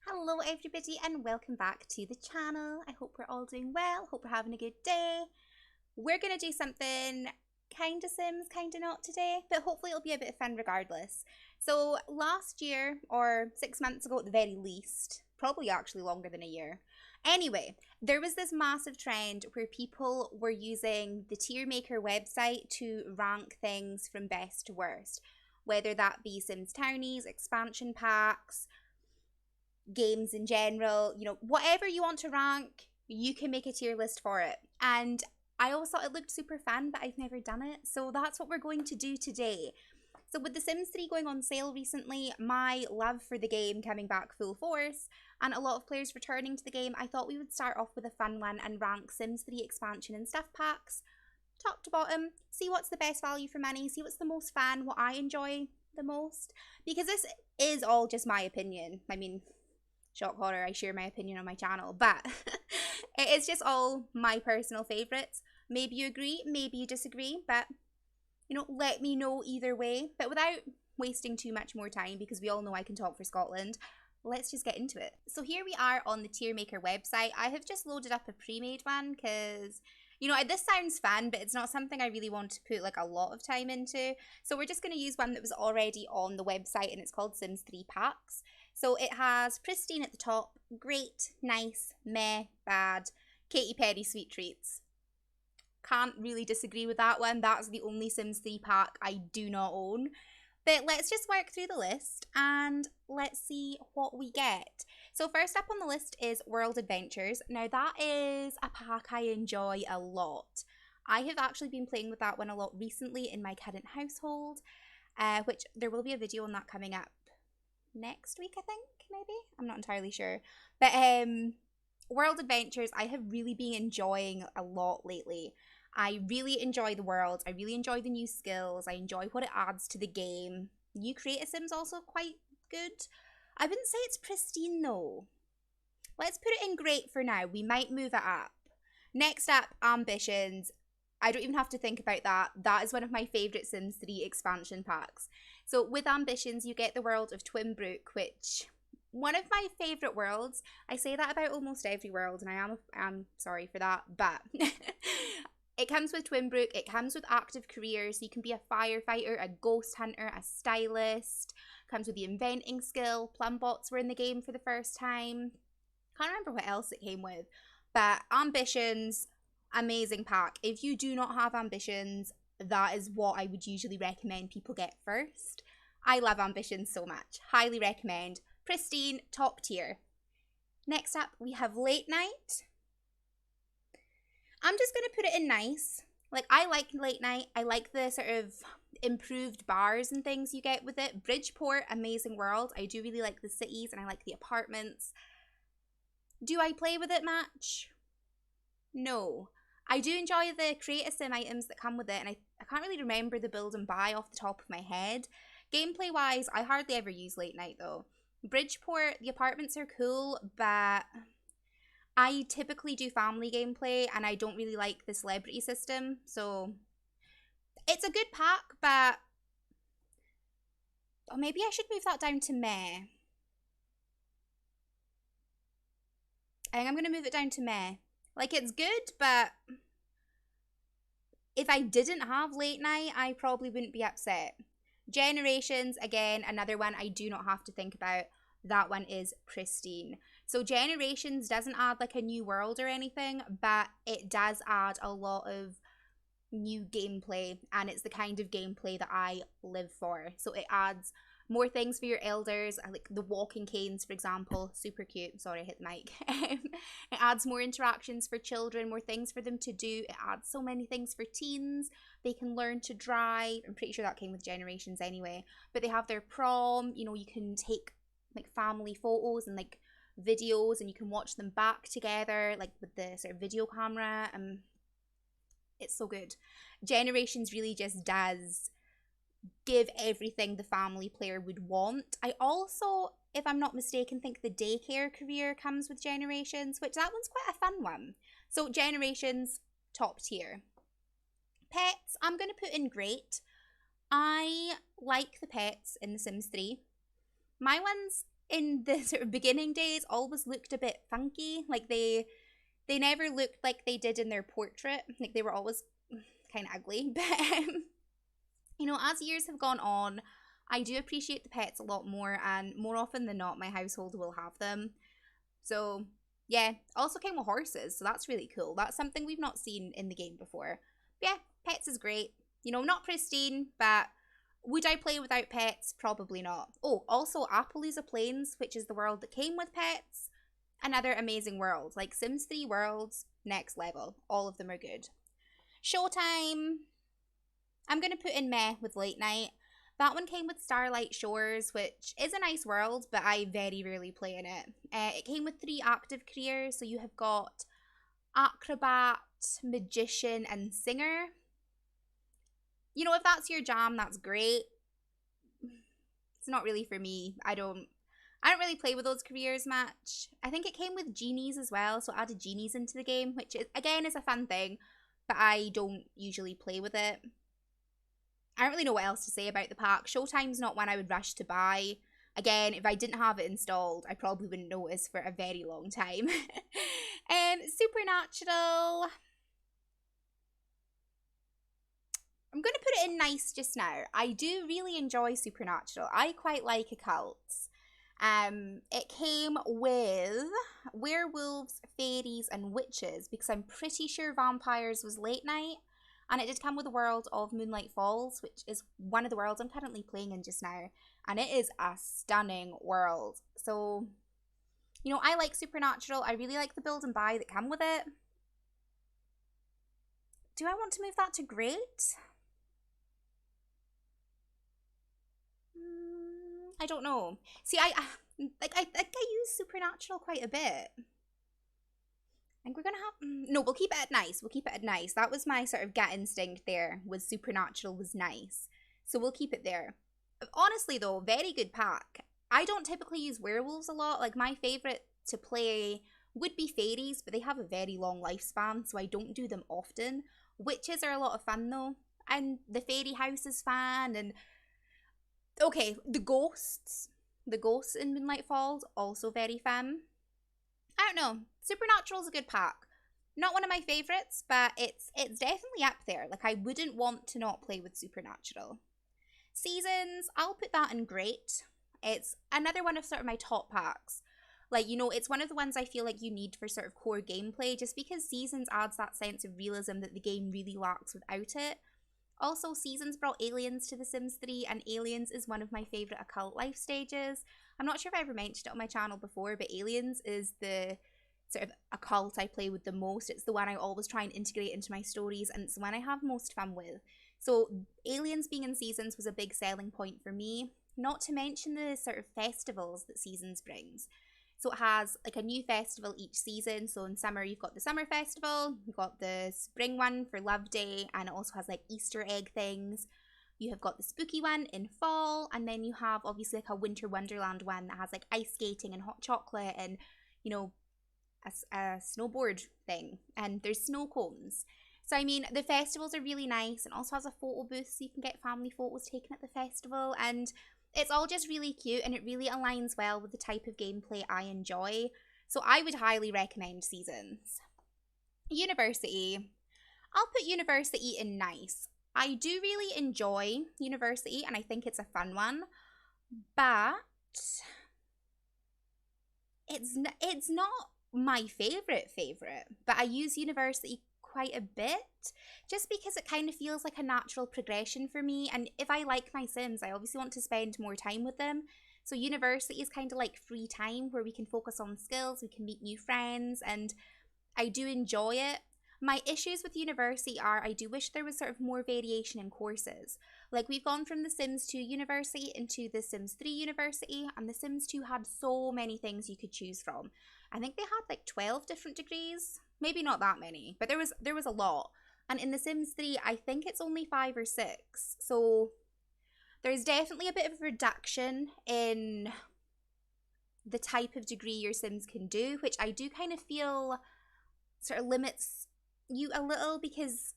Hello everybody and welcome back to the channel. I hope we're all doing well, hope we're having a good day. We're going to do something kind of Sims, kind of not today, but hopefully it'll be a bit of fun regardless. So last year, or 6 months ago at the very least, probably actually longer than a year. Anyway, there was this massive trend where people were using the Tiermaker website to rank things from best to worst. Whether that be Sims Townies, expansion packs, games in general, you know, whatever you want to rank, you can make a tier list for it. And I always thought it looked super fun, but I've never done it. So that's what we're going to do today. So with The Sims 3 going on sale recently, my love for the game coming back full force, and a lot of players returning to the game, I thought we would start off with a fun one and rank Sims 3 expansion and stuff packs, top to bottom, see what's the best value for money, see what's the most fun, what I enjoy the most. Because this is all just my opinion. I mean, shock horror, I share my opinion on my channel, but it is just all my personal favourites. Maybe you agree, maybe you disagree, but you know, let me know either way. But without wasting too much more time, because we all know I can talk for Scotland, let's just get into it. So here we are on the Tiermaker website. I have just loaded up a pre-made one because, you know, this sounds fun, but it's not something I really want to put like a lot of time into. So we're just going to use one that was already on the website, and it's called Sims 3 Packs. So it has pristine at the top, great, nice, meh, bad, Katy Perry sweet treats. Can't really disagree with that one. That's the only Sims 3 pack I do not own. But let's just work through the list and let's see what we get. So first up on the list is World Adventures. Now that is a pack I enjoy a lot. I have actually been playing with that one a lot recently in my current household, which there will be a video on that coming up next week, I think, maybe? I'm not entirely sure. But World Adventures, I have really been enjoying a lot lately. I really enjoy the world. I really enjoy the new skills. I enjoy what it adds to the game. New Create a Sim's also quite good. I wouldn't say it's pristine though. Let's put it in great for now. We might move it up. Next up, Ambitions. I don't even have to think about that. That is one of my favourite Sims 3 expansion packs. So with Ambitions, you get the world of Twimbrook, which, one of my favourite worlds. I say that about almost every world, and I am sorry for that, but it comes with Twimbrook, it comes with active careers, so you can be a firefighter, a ghost hunter, a stylist, comes with the inventing skill, plumbots were in the game for the first time. Can't remember what else it came with, but Ambitions, amazing pack. If you do not have Ambitions, that is what I would usually recommend people get first. I love Ambitions so much. Highly recommend. Pristine, top tier. Next up, we have Late Night. I'm just going to put it in nice. Like, I like Late Night. I like the sort of improved bars and things you get with it. Bridgeport, amazing world. I do really like the cities and I like the apartments. Do I play with it much? No. I do enjoy the Create a Sim items that come with it, and I can't really remember the build and buy off the top of my head. Gameplay wise, I hardly ever use Late Night though. Bridgeport, the apartments are cool, but I typically do family gameplay and I don't really like the celebrity system, so it's a good pack, but maybe I should move that down to meh. I think I'm going to move it down to meh. Like, it's good, but if I didn't have Late Night, I probably wouldn't be upset. Generations, again, another one I do not have to think about. That one is pristine. So Generations doesn't add like a new world or anything, but it does add a lot of new gameplay, and it's the kind of gameplay that I live for. So it adds more things for your elders, like the walking canes, for example. Super cute. Sorry, I hit the mic. It adds more interactions for children, more things for them to do. It adds so many things for teens. They can learn to drive. I'm pretty sure that came with Generations anyway. But they have their prom. You know, you can take like family photos and like videos, and you can watch them back together, like with the sort of video camera. It's so good. Generations really just does give everything the family player would want. I also, if I'm not mistaken, think the daycare career comes with Generations, which that one's quite a fun one. So Generations, top tier. Pets, I'm going to put in great. I like the pets in The Sims 3. My ones, in the sort of beginning days always looked a bit funky. Like they never looked like they did in their portrait. Like they were always kind of ugly. But you know, as years have gone on, I do appreciate the pets a lot more, and more often than not, my household will have them. So yeah, also came with horses, so that's really cool. That's something we've not seen in the game before. But yeah, pets is great. You know, not pristine, but would I play without pets? Probably not. Oh, also Appaloosa Plains, which is the world that came with pets. Another amazing world. Like Sims 3 worlds, next level. All of them are good. Showtime. I'm going to put in meh with late night. That one came with Starlight Shores, which is a nice world, but I very rarely play in it. It came with 3 active careers, so you have got Acrobat, Magician, and Singer. You know, if that's your jam, that's great. It's not really for me. I don't really play with those careers much. I think it came with genies as well, so I added genies into the game, which is, again, is a fun thing, but I don't usually play with it. I don't really know what else to say about the pack. Showtime's not one I would rush to buy. Again, if I didn't have it installed, I probably wouldn't notice for a very long time. Supernatural. I'm going to put it in nice just now. I do really enjoy Supernatural. I quite like occults. It came with werewolves, fairies, and witches, because I'm pretty sure vampires was late night. And it did come with the world of Moonlight Falls, which is one of the worlds I'm currently playing in just now. And it is a stunning world. So, you know, I like Supernatural. I really like the build and buy that come with it. Do I want to move that to great? I don't know. See, I use Supernatural quite a bit. I think we're gonna have no. We'll keep it at nice. We'll keep it at nice. That was my sort of gut instinct. There was Supernatural was nice, so we'll keep it there. Honestly, though, very good pack. I don't typically use werewolves a lot. Like my favorite to play would be fairies, but they have a very long lifespan, so I don't do them often. Witches are a lot of fun though, and the fairy house is fun, and okay, the ghosts in Moonlight Falls, also very fun. I don't know. Supernatural's a good pack. Not one of my favourites, but it's definitely up there. Like, I wouldn't want to not play with Supernatural. Seasons, I'll put that in great. It's another one of sort of my top packs. Like, you know, it's one of the ones I feel like you need for sort of core gameplay, just because Seasons adds that sense of realism that the game really lacks without it. Also, Seasons brought Aliens to The Sims 3, and Aliens is one of my favourite occult life stages. I'm not sure if I ever mentioned it on my channel before, but Aliens is the sort of occult I play with the most. It's the one I always try and integrate into my stories, and it's the one I have most fun with. So Aliens being in Seasons was a big selling point for me, not to mention the sort of festivals that Seasons brings. So it has like a new festival each season. So in summer, you've got the summer festival, you've got the spring one for Love Day, and it also has like Easter egg things. You have got the spooky one in fall, and then you have obviously like a winter wonderland one that has like ice skating and hot chocolate and, you know, a snowboard thing, and there's snow cones. So I mean, the festivals are really nice, and also has a photo booth so you can get family photos taken at the festival, and it's all just really cute, and it really aligns well with the type of gameplay I enjoy. So I would highly recommend Seasons. University. I'll put University in nice. I do really enjoy University, and I think it's a fun one, but it's not my favorite, but I use University quite a bit just because it kind of feels like a natural progression for me, and if I like my Sims, I obviously want to spend more time with them. So University is kind of like free time where we can focus on skills, we can meet new friends, and I do enjoy it. My issues with University are I do wish there was sort of more variation in courses. Like, we've gone from The Sims 2 University into The Sims 3 University, and The Sims 2 had so many things you could choose from. I think they had like 12 different degrees. Maybe not that many, but there was a lot. And in The Sims 3, I think it's only 5 or 6. So there's definitely a bit of a reduction in the type of degree your Sims can do, which I do kind of feel sort of limits you a little, because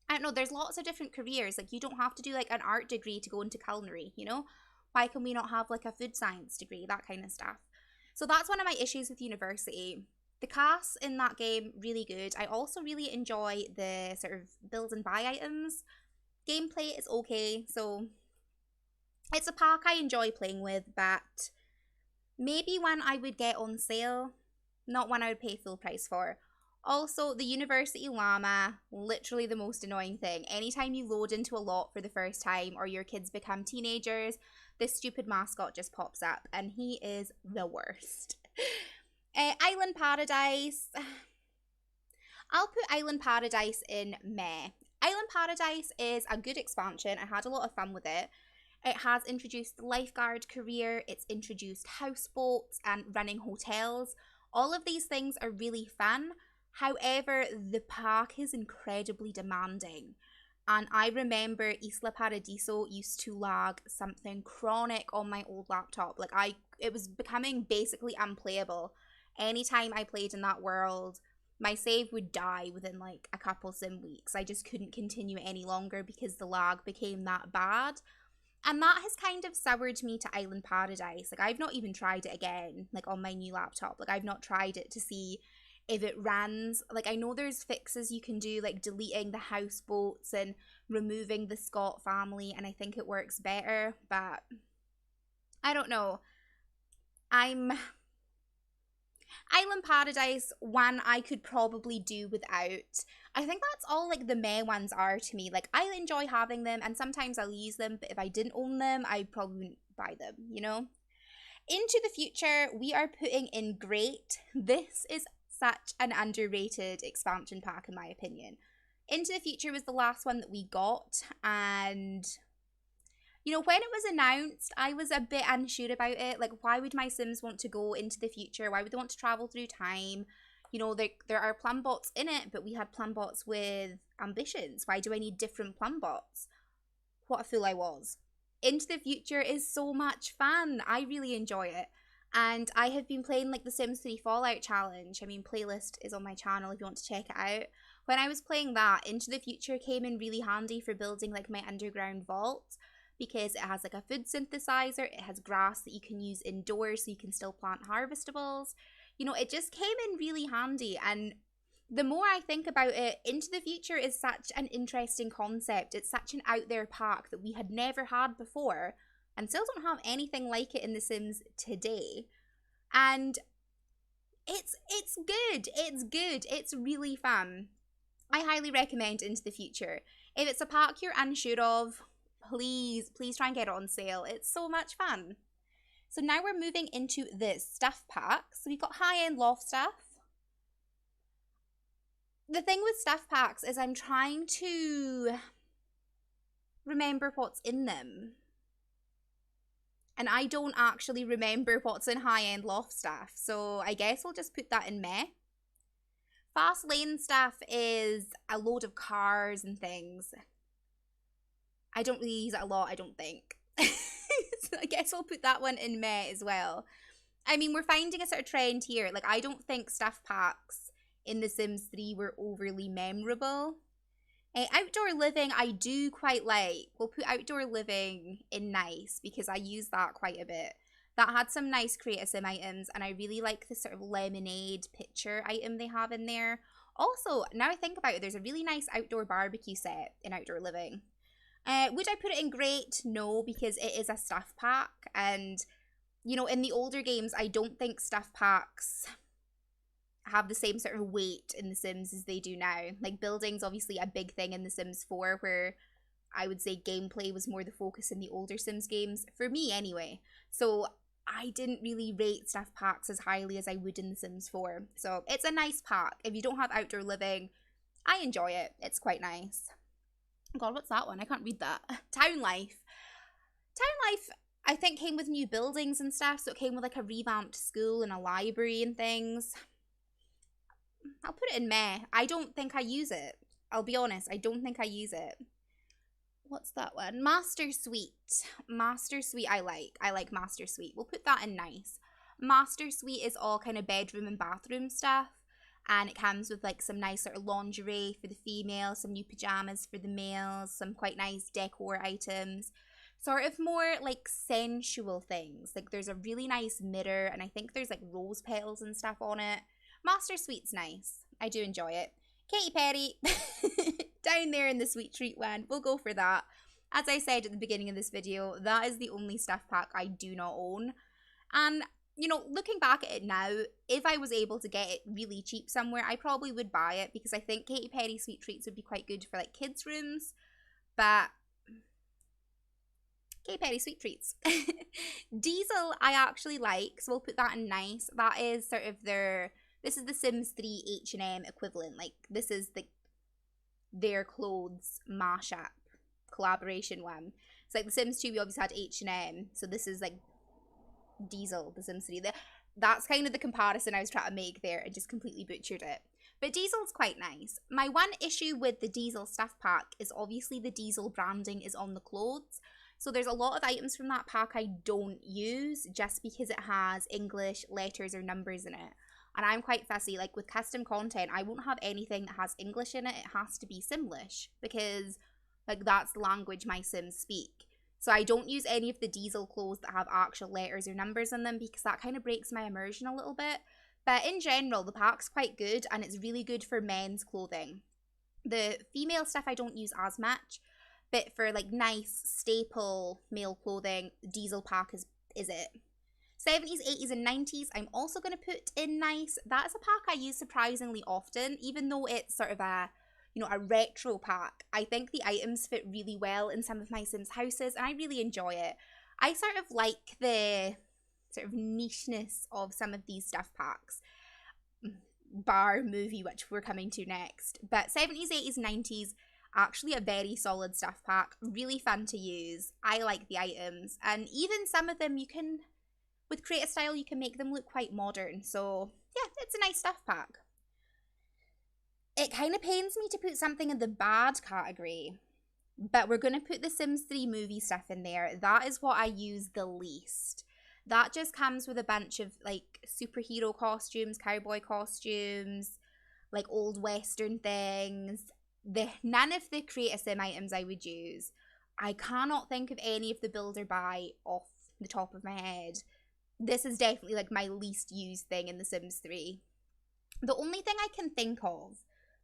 I don't know, there's lots of different careers. Like, you don't have to do like an art degree to go into culinary, you know? Why can we not have like a food science degree? That kind of stuff. So that's one of my issues with university. The cast in that game, really good. I also really enjoy the sort of build and buy items. Gameplay is okay, so it's a pack I enjoy playing with, but maybe one I would get on sale, not one I would pay full price for. Also, the University Llama, literally the most annoying thing. Anytime you load into a lot for the first time or your kids become teenagers, this stupid mascot just pops up and he is the worst. Island Paradise. I'll put Island Paradise in meh. Island Paradise is a good expansion. I had a lot of fun with it. It has introduced the lifeguard career, it's introduced houseboats and running hotels. All of these things are really fun. However, the park is incredibly demanding. And I remember Isla Paradiso used to lag something chronic on my old laptop. Like it was becoming basically unplayable. Anytime I played in that world, my save would die within like a couple sim weeks. I just couldn't continue it any longer because the lag became that bad. And that has kind of soured me to Island Paradise. Like, I've not even tried it again, like, on my new laptop. Like, I've not tried it to see if it runs. Like, I know there's fixes you can do, like, deleting the houseboats and removing the Scott family, and I think it works better, but I don't know. Island Paradise, one I could probably do without. I think that's all like the meh ones are to me. Like, I enjoy having them and sometimes I'll use them, but if I didn't own them, I probably wouldn't buy them, you know? Into the future, we are putting in Great. This is such an underrated expansion pack in my opinion. Into the Future was the last one that we got, and you know, when it was announced, I was a bit unsure about it. Like, why would my Sims want to go into the future? Why would they want to travel through time? You know, there are plum bots in it, but we had plum bots with ambitions. Why do I need different plum bots? What a fool I was. Into the Future is so much fun. I really enjoy it. And I have been playing like the Sims 3 Fallout Challenge. I mean, playlist is on my channel if you want to check it out. When I was playing that, Into the Future came in really handy for building like my underground vault, because it has like a food synthesizer, it has grass that you can use indoors so you can still plant harvestables. You know, it just came in really handy, and the more I think about it, Into the Future is such an interesting concept. It's such an out there pack that we had never had before and still don't have anything like it in The Sims today. And it's good. It's good. It's really fun. I highly recommend Into the Future. If it's a pack you're unsure of, please try and get it on sale. It's so much fun. So now we're moving into the stuff packs. So we've got high-end loft stuff. The thing with stuff packs is I'm trying to remember what's in them. And I don't actually remember what's in high-end loft stuff. So I guess we'll just put that in meh. Fast lane stuff is a load of cars and things. I don't really use it a lot, I don't think. So I guess we'll put that one in meh as well. I mean, we're finding a sort of trend here. Like, I don't think stuff packs in The Sims 3 were overly memorable. Outdoor living, I do quite like. We'll put outdoor living in nice because I use that quite a bit. That had some nice Create a Sim items, and I really like the sort of lemonade picture item they have in there. Also, now I think about it, there's a really nice outdoor barbecue set in outdoor living. Would I put it in Great? No, because it is a stuff pack, and you know, in the older games, I don't think stuff packs have the same sort of weight in The Sims as they do now. Like, building's obviously a big thing in The Sims 4, where I would say gameplay was more the focus in the older Sims games, for me anyway. So I didn't really rate stuff packs as highly as I would in The Sims 4. So it's a nice pack. If you don't have outdoor living, I enjoy it. It's quite nice. God, what's that one? I can't read that. Town Life. Town Life, I think, came with new buildings and stuff, so it came with like a revamped school and a library and things. I'll put it in meh. I don't think I use it. I'll be honest, I don't think I use it. What's that one? Master Suite. Master Suite I like. I like Master Suite. We'll put that in nice. Master Suite is all kind of bedroom and bathroom stuff. And it comes with like some nice sort of lingerie for the females, some new pajamas for the males, some quite nice decor items. sort of more like sensual things. Like there's a really nice mirror, and I think there's like rose petals and stuff on it. Master Sweet's nice. I do enjoy it. Katy Perry, down there in the sweet treat one. We'll go for that. As I said at the beginning of this video, that is the only stuff pack I do not own. And, you know, looking back at it now, if I was able to get it really cheap somewhere, I probably would buy it, because I think Katy Perry sweet treats would be quite good for like kids' rooms. But Katy Perry sweet treats. Diesel I actually like, so we'll put that in nice. That is sort of this is the Sims 3 H&M equivalent. Like this is their clothes mashup collaboration one. It's like the Sims 2 we obviously had H&M, so this is like Diesel, the Sims 3. That's kind of the comparison I was trying to make there and just completely butchered it. But Diesel's quite nice. My one issue with the Diesel stuff pack is obviously the Diesel branding is on the clothes. So there's a lot of items from that pack I don't use just because it has English letters or numbers in it. And I'm quite fussy. Like with custom content, I won't have anything that has English in it. It has to be Simlish, because like that's the language my Sims speak. So I don't use any of the Diesel clothes that have actual letters or numbers in them, because that kind of breaks my immersion a little bit. But in general, the pack's quite good, and it's really good for men's clothing. The female stuff I don't use as much, but for like nice staple male clothing, Diesel pack is it. 70s, 80s and 90s I'm also going to put in nice. That is a pack I use surprisingly often, even though it's sort of a, you know, a retro pack. I think the items fit really well in some of my Sims houses, and I really enjoy it. I sort of like the sort of nicheness of some of these stuff packs, bar movie, which we're coming to next. But 70s, 80s, 90s, actually a very solid stuff pack, really fun to use. I like the items, and even some of them you can, with Create a Style, you can make them look quite modern. So yeah, it's a nice stuff pack. It kind of pains me to put something in the bad category, but we're going to put the Sims 3 movie stuff in there. That is what I use the least. That just comes with a bunch of like superhero costumes, cowboy costumes, like old Western things. None of the Create a Sim items I would use. I cannot think of any of the build or buy off the top of my head. This is definitely like my least used thing in The Sims 3. The only thing I can think of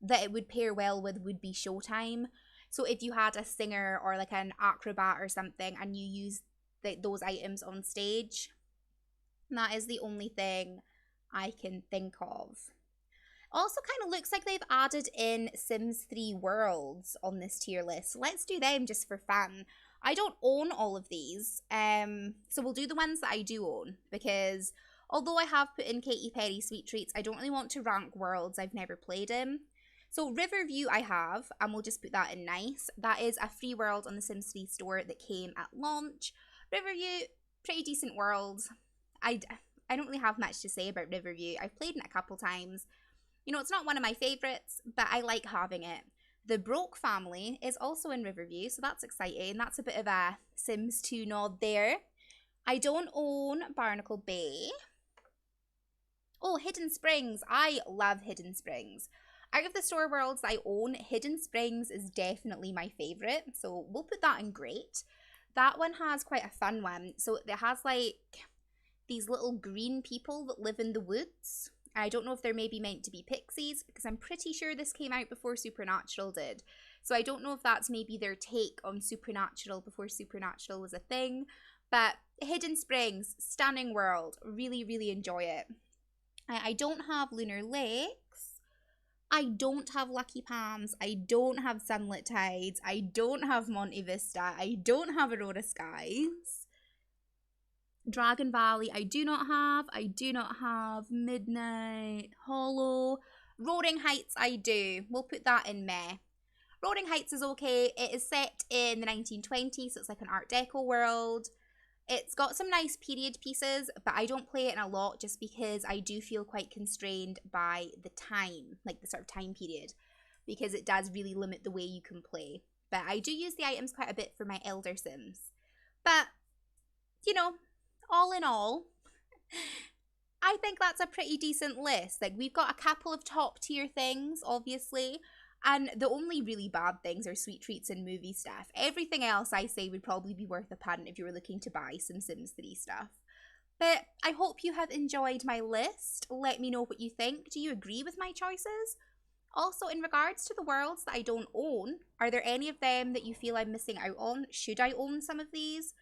that it would pair well with would be Showtime. So if you had a singer or like an acrobat or something and you use those items on stage, that is the only thing I can think of. Also kind of looks like they've added in Sims 3 worlds on this tier list. So let's do them just for fun. I don't own all of these, so we'll do the ones that I do own, because although I have put in Katy Perry sweet treats, I don't really want to rank worlds I've never played in. So Riverview I have, and we'll just put that in nice. That is a free world on the Sims 3 store that came at launch. Riverview, pretty decent world. I don't really have much to say about Riverview. I've played it a couple times. You know, it's not one of my favorites, but I like having it. The Broke family is also in Riverview, so that's exciting. That's a bit of a Sims 2 nod there. I don't own Barnacle Bay. Oh, Hidden Springs. I love Hidden Springs. Out of the store worlds I own, Hidden Springs is definitely my favorite, so we'll put that in great. That one has quite a fun one. So it has like these little green people that live in the woods. I don't know if they're maybe meant to be pixies, because I'm pretty sure this came out before Supernatural did. So I don't know if that's maybe their take on Supernatural before Supernatural was a thing. But Hidden Springs, stunning world. Really, really enjoy it. I don't have Lunar Lakes. I don't have Lucky Palms. I don't have Sunlit Tides. I don't have Monte Vista. I don't have Aurora Skies. Dragon Valley, I do not have. I do not have Midnight Hollow. Roaring Heights, I do. We'll put that in meh. Roaring Heights is okay. It is set in the 1920s, so it's like an Art Deco world. It's got some nice period pieces, but I don't play it in a lot just because I do feel quite constrained by the time, like the sort of time period, because it does really limit the way you can play. But I do use the items quite a bit for my Elder Sims. But, you know, all in all, I think that's a pretty decent list. Like, we've got a couple of top tier things, obviously. And the only really bad things are sweet treats and movie stuff. Everything else I say would probably be worth a punt if you were looking to buy some Sims 3 stuff. But I hope you have enjoyed my list. Let me know what you think. Do you agree with my choices? Also, in regards to the worlds that I don't own, are there any of them that you feel I'm missing out on? Should I own some of these?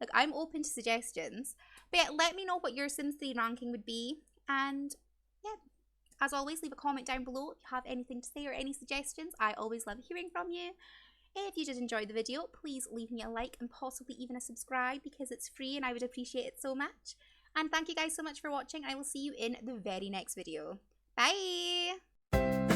Like, I'm open to suggestions. But yeah, let me know what your Sims 3 ranking would be. And yeah, as always, leave a comment down below if you have anything to say or any suggestions. I always love hearing from you. If you did enjoy the video, please leave me a like and possibly even a subscribe because it's free and I would appreciate it so much. And thank you guys so much for watching. I will see you in the very next video. Bye!